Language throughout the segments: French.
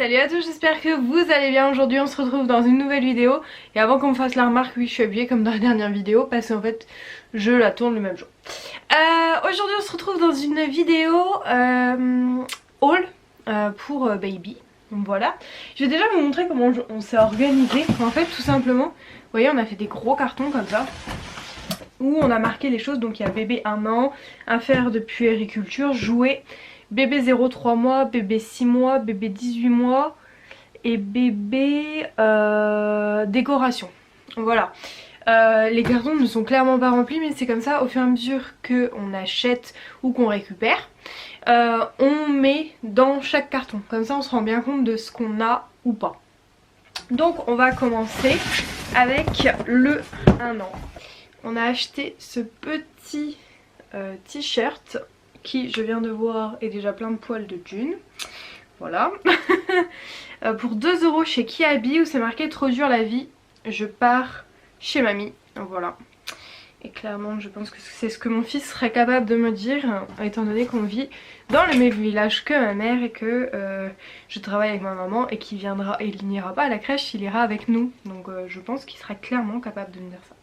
Salut à tous, j'espère que vous allez bien. Aujourd'hui on se retrouve dans une nouvelle vidéo. Et avant qu'on me fasse la remarque, oui je suis habillée comme dans la dernière vidéo parce qu'en fait je la tourne le même jour. Aujourd'hui on se retrouve dans une vidéo haul pour Baby. Donc voilà. Je vais déjà vous montrer comment on s'est organisé. En fait tout simplement, vous voyez on a fait des gros cartons comme ça où on a marqué les choses. Donc il y a bébé 1 an, affaires de puériculture, jouets, bébé 0-3 mois, bébé 6 mois, bébé 18 mois et bébé décoration. Voilà. Les cartons ne sont clairement pas remplis, mais c'est comme ça au fur et à mesure qu'on achète ou qu'on récupère. On met dans chaque carton. Comme ça on se rend bien compte de ce qu'on a ou pas. Donc on va commencer avec le 1 an. On a acheté ce petit t-shirt qui, je viens de voir, est déjà plein de poils de June. Voilà. Pour 2 € chez Kiabi où c'est marqué trop dur la vie, je pars chez mamie. Voilà. Et clairement je pense que c'est ce que mon fils serait capable de me dire, étant donné qu'on vit dans le même village que ma mère et que je travaille avec ma maman et qu'il viendra, et il n'ira pas à la crèche, il ira avec nous. Donc je pense qu'il sera clairement capable de me dire ça.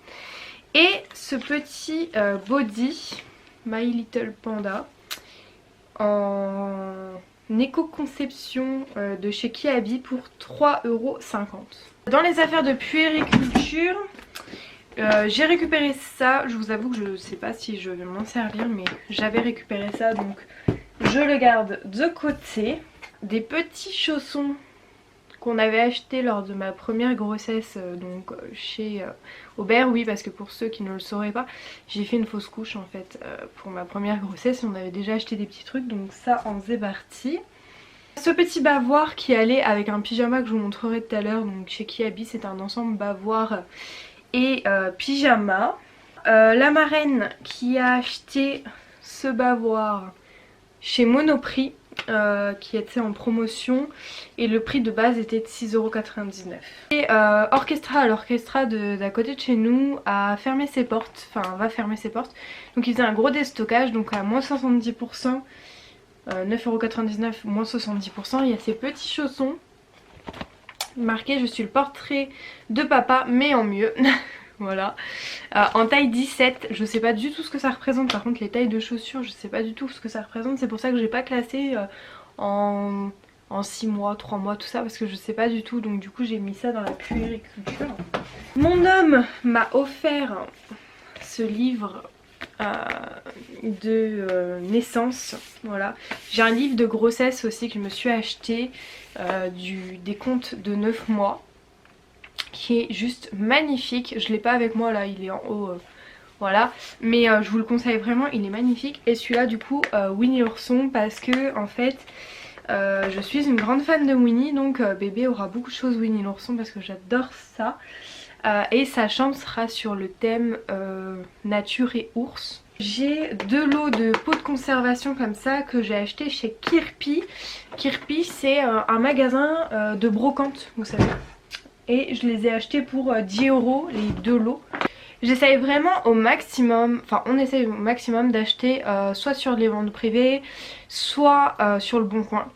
Et ce petit body My Little Panda en éco-conception de chez Kiabi pour 3,50 €. Dans les affaires de puériculture, j'ai récupéré ça. Je vous avoue que je ne sais pas si je vais m'en servir, mais j'avais récupéré ça donc je le garde de côté. Des petits chaussons qu'on avait acheté lors de ma première grossesse donc chez Aubert. Oui, parce que pour ceux qui ne le sauraient pas, j'ai fait une fausse couche en fait pour ma première grossesse et on avait déjà acheté des petits trucs, donc ça en faisait partie. Ce petit bavoir qui allait avec un pyjama que je vous montrerai tout à l'heure, donc chez Kiabi, c'est un ensemble bavoir et pyjama. La marraine qui a acheté ce bavoir chez Monoprix, qui était en promotion et le prix de base était de 6,99 €. Et Orchestra, l'orchestra d'à côté de chez nous a fermé ses portes, enfin va fermer ses portes, donc ils faisaient un gros déstockage, donc à moins 70%, 9,99 €, moins 70%. Il y a ces petits chaussons marqués je suis le portrait de papa mais en mieux. Voilà, en taille 17, je sais pas du tout ce que ça représente. Par contre les tailles de chaussures je sais pas du tout ce que ça représente. C'est pour ça que j'ai pas classé en 6 mois, 3 mois, tout ça, parce que je sais pas du tout. Donc du coup j'ai mis ça dans la puériculture. Mon homme m'a offert ce livre de naissance. Voilà, j'ai un livre de grossesse aussi que je me suis acheté, des comptes de 9 mois, qui est juste magnifique. Je l'ai pas avec moi là, il est en haut, voilà, mais je vous le conseille vraiment, il est magnifique. Et celui-là du coup Winnie l'ourson, parce que en fait je suis une grande fan de Winnie, donc bébé aura beaucoup de choses Winnie l'ourson parce que j'adore ça. Et sa chambre sera sur le thème nature et ours. J'ai 2 lots de pots de conservation comme ça que j'ai acheté chez Kirpi. Kirpi c'est un magasin de brocante, vous savez. Et je les ai achetés pour 10 € les 2 lots. J'essaye vraiment au maximum, enfin on essaye au maximum d'acheter soit sur les ventes privées, soit sur le Bon Coin,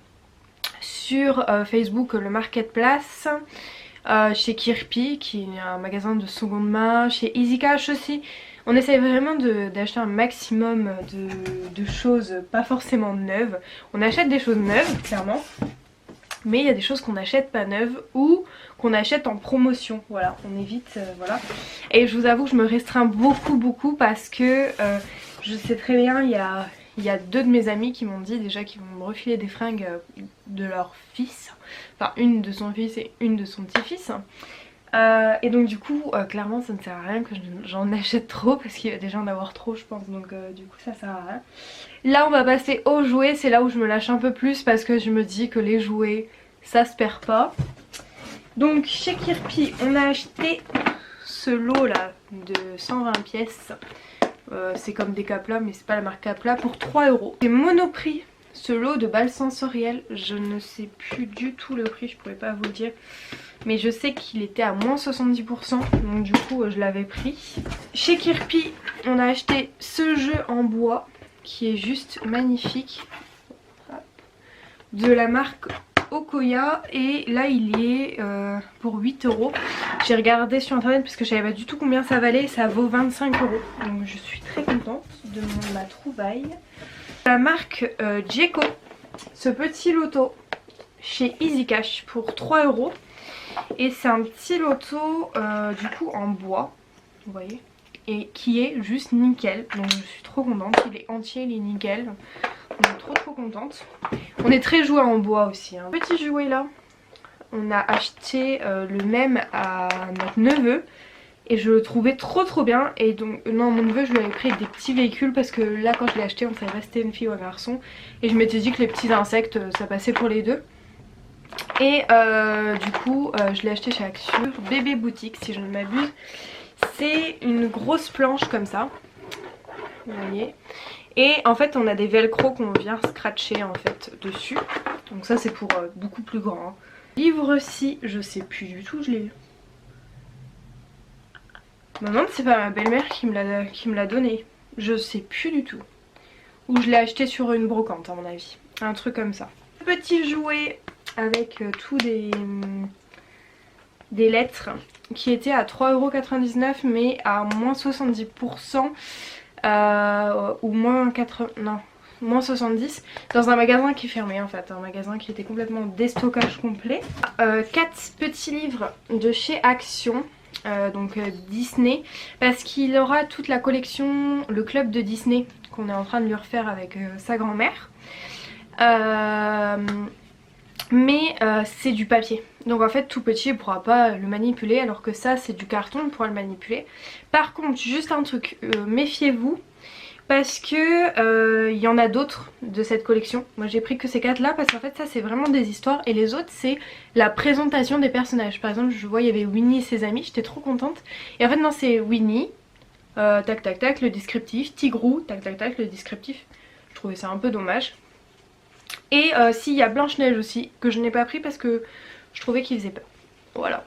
sur Facebook le Marketplace, chez Kirpi qui est un magasin de seconde main, chez Easy Cash aussi. On essaye vraiment d'acheter un maximum de choses pas forcément neuves. On achète des choses neuves clairement, mais il y a des choses qu'on n'achète pas neuves ou qu'on achète en promotion. Voilà, on évite, voilà. Et je vous avoue que je me restreins beaucoup parce que je sais très bien, il y a 2 de mes amis qui m'ont dit déjà qu'ils vont me refiler des fringues de leur fils. Enfin une de son fils et une de son petit-fils. Et donc du coup clairement ça ne sert à rien que j'en achète trop, parce qu'il va déjà en avoir trop je pense, donc du coup ça sert à rien. Là on va passer aux jouets, c'est là où je me lâche un peu plus parce que je me dis que les jouets ça se perd pas. Donc chez Kirpi on a acheté ce lot là de 120 pièces, c'est comme des Capla mais c'est pas la marque Capla, pour 3 €. C'est Monoprix ce lot de balles sensorielles, je ne sais plus du tout le prix, je pourrais pas vous le dire, mais je sais qu'il était à moins 70%, donc du coup je l'avais pris. Chez Kirpi on a acheté ce jeu en bois qui est juste magnifique, de la marque Okoya et là il y est pour 8 euros. J'ai regardé sur internet parce que je savais pas du tout combien ça valait, ça vaut 25 euros. Donc je suis très contente de ma trouvaille. La marque Djeko, ce petit loto chez Easy Cash pour 3 euros. Et c'est un petit loto du coup en bois, vous voyez, et qui est juste nickel. Donc je suis trop contente, il est entier, il est nickel. Donc trop contente. On est très jouet en bois aussi, hein. Petit jouet là, on a acheté le même à notre neveu. Et je le trouvais trop bien. Et donc non, mon neveu je lui avais pris des petits véhicules parce que là quand je l'ai acheté on savait pas si c'était une fille ou un garçon. Et je m'étais dit que les petits insectes ça passait pour les deux. Et du coup je l'ai acheté chez Action Bébé Boutique si je ne m'abuse. C'est une grosse planche comme ça, vous voyez. Et en fait on a des velcro qu'on vient scratcher en fait dessus. Donc ça c'est pour beaucoup plus grand, hein. Livre-ci, je sais plus du tout, je l'ai eu. Je me demande si c'est pas ma belle-mère qui me l'a donné. Je sais plus du tout. Ou je l'ai acheté sur une brocante à mon avis. Un truc comme ça. Petit jouet avec tous des lettres qui étaient à 3,99 € mais à moins 70% ou moins 80... non, moins 70 dans un magasin qui est fermé en fait. Un magasin qui était complètement déstockage complet. 4 petits livres de chez Action. Donc Disney, parce qu'il aura toute la collection Le Club de Disney qu'on est en train de lui refaire avec sa grand-mère, mais c'est du papier, donc en fait tout petit il pourra pas le manipuler, alors que ça c'est du carton, il pourra le manipuler. Par contre juste un truc, méfiez-vous parce que y en a d'autres de cette collection. Moi j'ai pris que ces 4 là parce qu'en fait ça c'est vraiment des histoires et les autres c'est la présentation des personnages. Par exemple je vois il y avait Winnie et ses amis, j'étais trop contente. Et en fait non, c'est Winnie, tac tac tac le descriptif, Tigrou, tac tac tac le descriptif. Je trouvais ça un peu dommage. Et si, il y a Blanche-Neige aussi que je n'ai pas pris parce que je trouvais qu'il faisait peur. Voilà.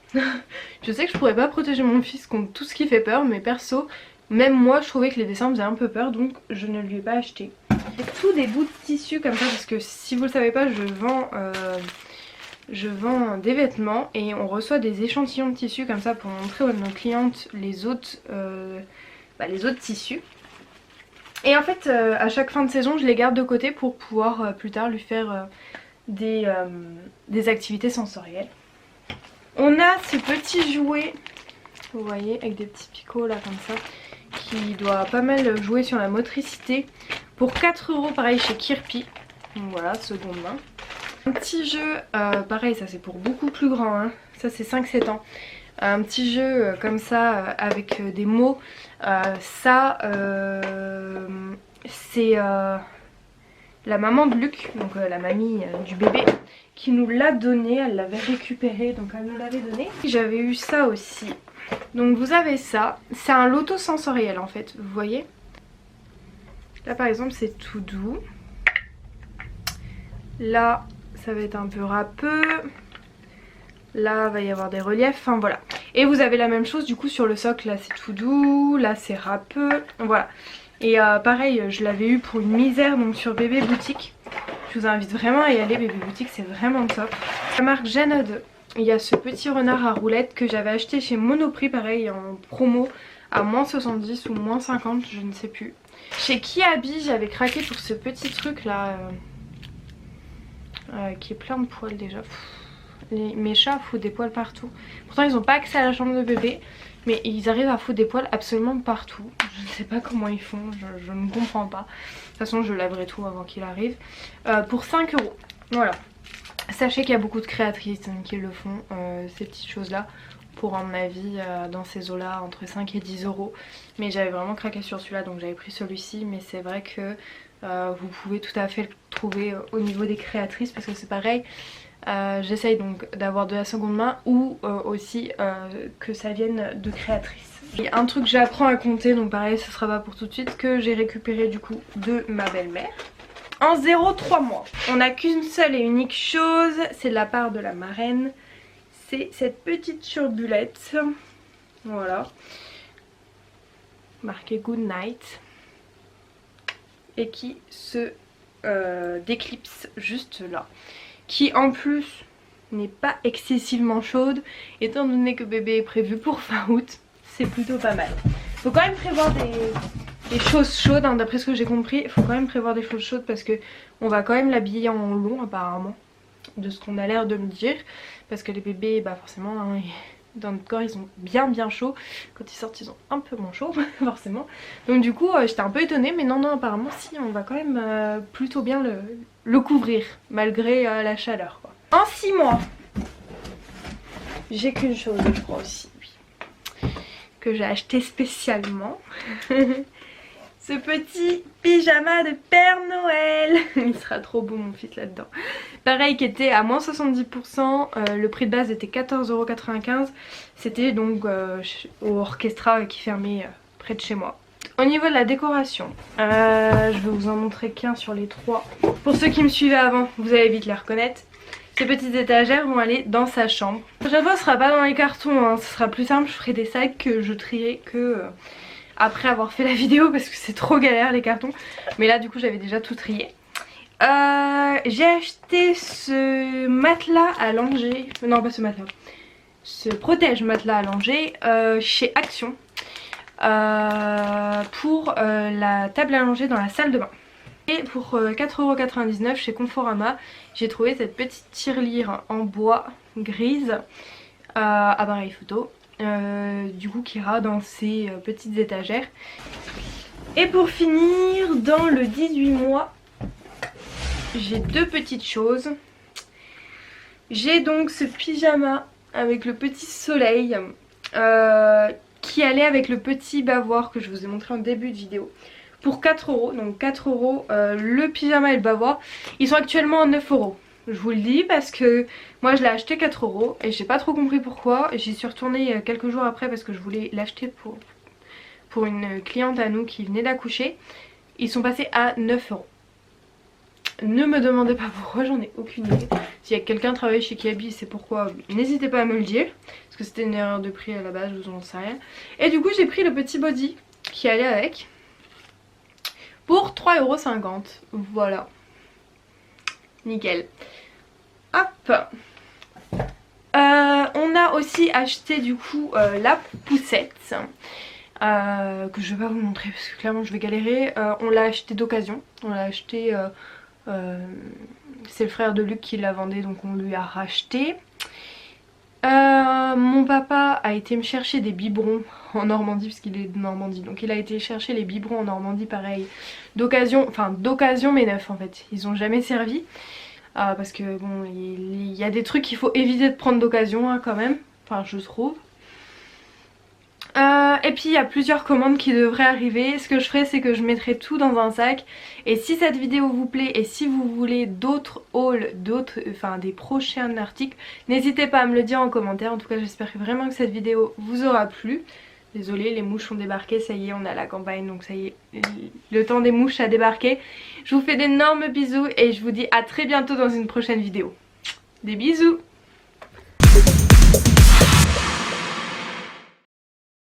Je sais que je pourrais pas protéger mon fils contre tout ce qui fait peur, mais perso même moi je trouvais que les dessins me faisaient un peu peur, donc je ne lui ai pas acheté. C'est tout des bouts de tissu comme ça parce que si vous le savez pas, je vends des vêtements et on reçoit des échantillons de tissu comme ça pour montrer à nos clientes les autres tissus. Et en fait à chaque fin de saison je les garde de côté pour pouvoir plus tard lui faire des activités sensorielles. On a ce petit jouet, vous voyez, avec des petits picots là comme ça, qui doit pas mal jouer sur la motricité, pour 4 € pareil chez Kirpi. Donc voilà, seconde main. Un petit jeu, pareil ça c'est pour beaucoup plus grand, hein. Ça c'est 5-7 ans. Un petit jeu comme ça avec des mots, ça c'est la maman de Luc, donc la mamie du bébé, qui nous l'a donné, elle l'avait récupéré donc elle nous l'avait donné. J'avais eu ça aussi. Donc vous avez ça, c'est un loto sensoriel en fait, vous voyez. Là par exemple c'est tout doux. Là ça va être un peu râpeux. Là va y avoir des reliefs, enfin voilà. Et vous avez la même chose du coup sur le socle, là c'est tout doux, là c'est râpeux, voilà. Et pareil je l'avais eu pour une misère donc sur Bébé Boutique. Je vous invite vraiment à y aller, Bébé Boutique c'est vraiment top. La marque Janode, il y a ce petit renard à roulettes que j'avais acheté chez Monoprix, pareil en promo à moins 70 ou moins 50, je ne sais plus. Chez Kiabi j'avais craqué pour ce petit truc là qui est plein de poils déjà. Mes chats foutent des poils partout. Pourtant ils n'ont pas accès à la chambre de bébé, mais ils arrivent à foutre des poils absolument partout. Je ne sais pas comment ils font, je ne comprends pas. De toute façon je laverai tout avant qu'il arrive. Pour 5 €. Voilà. Sachez qu'il y a beaucoup de créatrices qui le font, ces petites choses là. Pour rendre ma vie dans ces eaux là entre 5 et 10 €. Mais j'avais vraiment craqué sur celui-là donc j'avais pris celui-ci. Mais c'est vrai que vous pouvez tout à fait le trouver au niveau des créatrices parce que c'est pareil. J'essaye donc d'avoir de la seconde main ou aussi que ça vienne de créatrices. Et un truc que j'apprends à compter, donc pareil ce sera pas pour tout de suite, que j'ai récupéré du coup de ma belle-mère. En 0,3 mois. On n'a qu'une seule et unique chose, c'est de la part de la marraine. C'est cette petite turbulette. Voilà. Marqué Good Night. Et qui se déclipse juste là. qui en plus n'est pas excessivement chaude, étant donné que bébé est prévu pour fin août. C'est plutôt pas mal. Faut quand même prévoir des choses chaudes, hein, d'après ce que j'ai compris. Il faut quand même prévoir des choses chaudes parce que on va quand même l'habiller en long apparemment, de ce qu'on a l'air de me dire. Parce que les bébés, bah forcément, hein, dans notre corps ils sont bien chauds. Quand ils sortent ils ont un peu moins chaud forcément. Donc du coup j'étais un peu étonnée, mais non apparemment si, on va quand même plutôt bien le couvrir malgré la chaleur quoi. En 6 mois, j'ai qu'une chose je crois aussi, oui, que j'ai acheté spécialement. Ce petit pyjama de Père Noël. Il sera trop beau mon fils là-dedans. Pareil, qui était à moins 70%. Le prix de base était 14,95 €. C'était donc au Orchestra qui fermait près de chez moi. Au niveau de la décoration, je vais vous en montrer qu'un sur les 3. Pour ceux qui me suivaient avant, vous allez vite les reconnaître. Ces petites étagères vont aller dans sa chambre. La prochaine fois ce sera pas dans les cartons, hein. Ce sera plus simple, je ferai des sacs que je trierai que... après avoir fait la vidéo parce que c'est trop galère les cartons. Mais là du coup j'avais déjà tout trié. J'ai acheté ce matelas à langer. Non pas ce matelas. Ce protège matelas à langer chez Action. Pour la table à langer dans la salle de bain. Et pour 4,99 € chez Conforama, j'ai trouvé cette petite tirelire en bois grise. Appareil photo. Du coup qui ira dans ces petites étagères. Et pour finir, dans le 18 mois, j'ai 2 petites choses. J'ai donc ce pyjama avec le petit soleil qui allait avec le petit bavoir que je vous ai montré en début de vidéo pour 4 €. Donc 4 € le pyjama et le bavoir. Ils sont actuellement à 9 €. Je vous le dis parce que moi je l'ai acheté 4 € et j'ai pas trop compris pourquoi. J'y suis retournée quelques jours après parce que je voulais l'acheter pour une cliente à nous qui venait d'accoucher. Ils sont passés à 9 €. Ne me demandez pas pourquoi, j'en ai aucune idée. S'il y a quelqu'un qui travaille chez Kiabi, c'est pourquoi, n'hésitez pas à me le dire. Parce que c'était une erreur de prix à la base, je vous en sais rien. Et du coup j'ai pris le petit body qui allait avec pour 3,50 €. Voilà. Nickel. Hop. On a aussi acheté du coup la poussette que je vais pas vous montrer parce que clairement je vais galérer. On l'a acheté d'occasion. On l'a acheté... c'est le frère de Luc qui la vendait donc on lui a racheté. Mon papa a été me chercher des biberons en Normandie parce qu'il est de Normandie. Donc il a été chercher les biberons en Normandie pareil. D'occasion, enfin d'occasion mais neufs en fait. Ils ont jamais servi. Parce que bon il y a des trucs qu'il faut éviter de prendre d'occasion hein, quand même. Enfin je trouve. Et puis il y a plusieurs commandes qui devraient arriver. Ce que je ferai c'est que je mettrai tout dans un sac. Et si cette vidéo vous plaît et si vous voulez d'autres hauls, enfin des prochains articles, n'hésitez pas à me le dire en commentaire. En tout cas j'espère vraiment que cette vidéo vous aura plu. Désolée, les mouches ont débarqué, ça y est on a la campagne donc ça y est, le temps des mouches a débarqué. Je vous fais d'énormes bisous et je vous dis à très bientôt dans une prochaine vidéo. Des bisous.